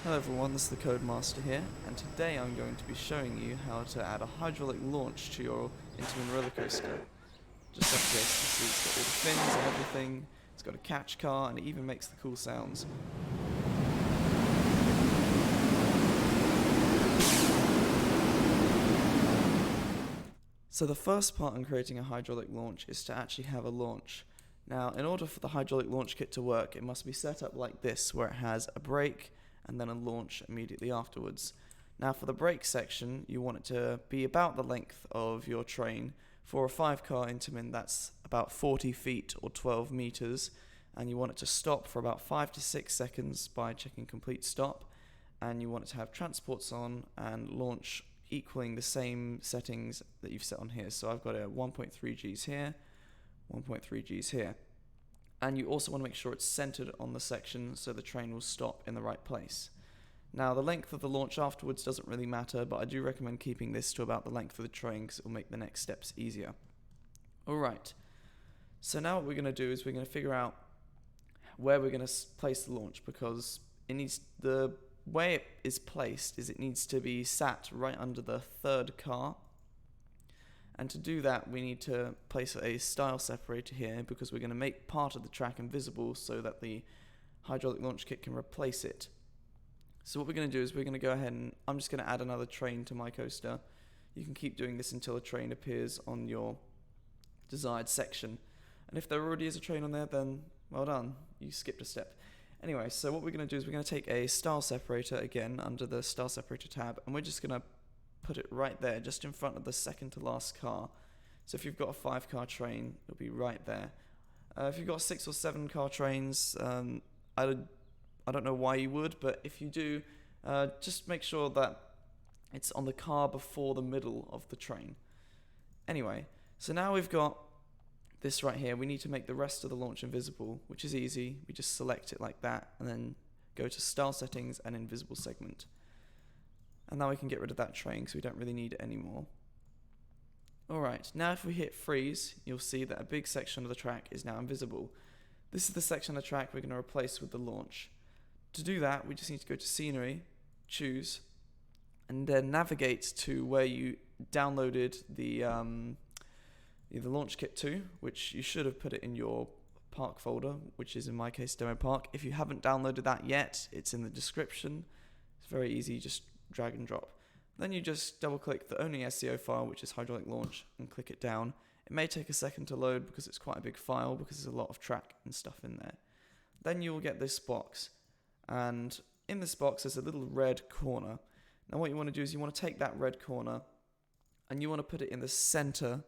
Hello everyone, this is TheCodeMaster here, and today I'm going to be showing you how to add a hydraulic launch to your Intamin roller coaster. Just like this, you see it's got all the fins and everything, it's got a catch car, and it even makes the cool sounds. So the first part in creating a hydraulic launch is to actually have a launch. Now, in order for the hydraulic launch kit to work, it must be set up like this, where it has a brake and then a launch immediately afterwards. Now, for the brake section, you want it to be about the length of your train. For a 5-car Intamin, that's about 40 feet or 12 meters, and you want it to stop for about 5 to 6 seconds by checking complete stop, and you want it to have transports on and launch equaling the same settings that you've set on here. So I've got a 1.3 Gs here, 1.3 Gs here. And you also want to make sure it's centered on the section so the train will stop in the right place. Now, the length of the launch afterwards doesn't really matter, but I do recommend keeping this to about the length of the train because it will make the next steps easier. Alright, so now what we're going to do is we're going to figure out where we're going to place the launch, because the way it is placed is it needs to be sat right under the third car. And to do that, we need to place a style separator here, because we're going to make part of the track invisible so that the hydraulic launch kit can replace it. So what we're going to do is we're going to go ahead and I'm just going to add another train to my coaster. You can keep doing this until a train appears on your desired section. And if there already is a train on there, then well done, you skipped a step. Anyway, so what we're going to do is we're going to take a style separator again under the style separator tab, and we're just going to put it right there, just in front of the second to last car. So if you've got a 5-car train, it'll be right there. If you've got 6 or 7-car trains, I don't know why you would, but if you do, just make sure that it's on the car before the middle of the train. Anyway, so now we've got this right here. We need to make the rest of the launch invisible, which is easy. We just select it like that and then go to Style Settings and Invisible Segment. And now we can get rid of that train because we don't really need it anymore. Alright, now if we hit freeze, you'll see that a big section of the track is now invisible. This is the section of the track we're going to replace with the launch. To do that, we just need to go to Scenery, choose, and then navigate to where you downloaded the launch kit to, which you should have put it in your park folder, which is in my case Demo Park. If you haven't downloaded that yet, it's in the description. It's very easy, just drag and drop. Then you just double click the only SEO file, which is hydraulic launch, and click it down. It may take a second to load because it's quite a big file, because there's a lot of track and stuff in there. Then you will get this box, and in this box there's a little red corner. Now what you want to do is you want to take that red corner and you want to put it in the center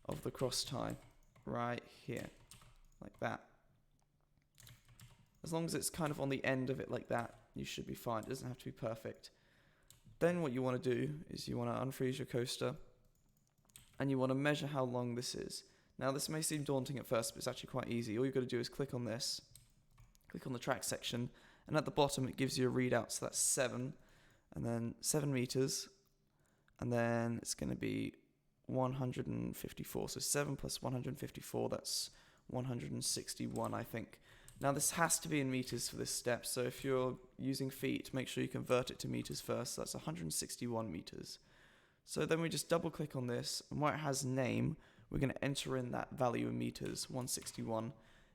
of the cross tie, right here, like that. As long as it's kind of on the end of it like that, you should be fine. It doesn't have to be perfect. Then what you want to do is you want to unfreeze your coaster and you want to measure how long this is. Now this may seem daunting at first, but it's actually quite easy. All you've got to do is click on this, click on the track section, and at the bottom it gives you a readout, so that's 7, and then 7 meters, and then it's going to be 154, so 7 plus 154, that's 161, I think. Now this has to be in meters for this step, so if you're using feet, make sure you convert it to meters first. So that's 161 meters. So then we just double click on this, and where it has name, we're going to enter in that value in meters, 161.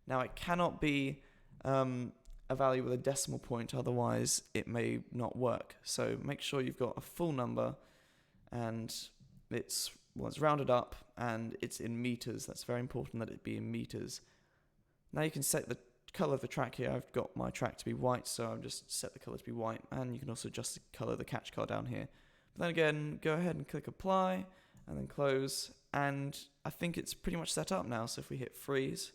Now it cannot be a value with a decimal point, otherwise it may not work. So make sure you've got a full number, and it's rounded up, and it's in meters. That's very important that it be in meters. Now you can set the color of the track here. I've got my track to be white, so I've just set the color to be white, and you can also adjust the color of the catch car down here. But then again, go ahead and click apply and then close, and I think it's pretty much set up now. So if we hit freeze,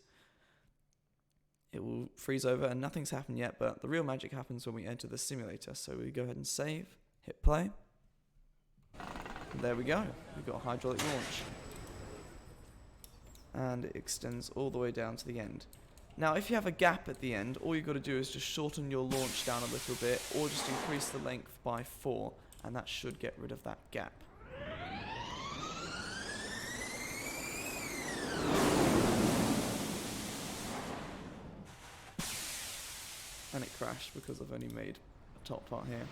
it will freeze over, and nothing's happened yet, but the real magic happens when we enter the simulator. So we go ahead and save, hit play, and there we go, we've got a hydraulic launch, and it extends all the way down to the end. Now if you have a gap at the end, all you've got to do is just shorten your launch down a little bit, or just increase the length by 4, and that should get rid of that gap. And it crashed because I've only made a top part here.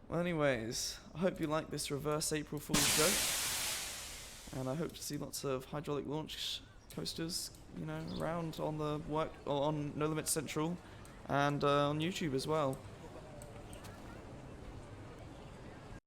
Well, anyways, I hope you like this reverse April Fool's joke, and I hope to see lots of hydraulic launch coasters, you know, around on the on No Limit Central, and on YouTube as well.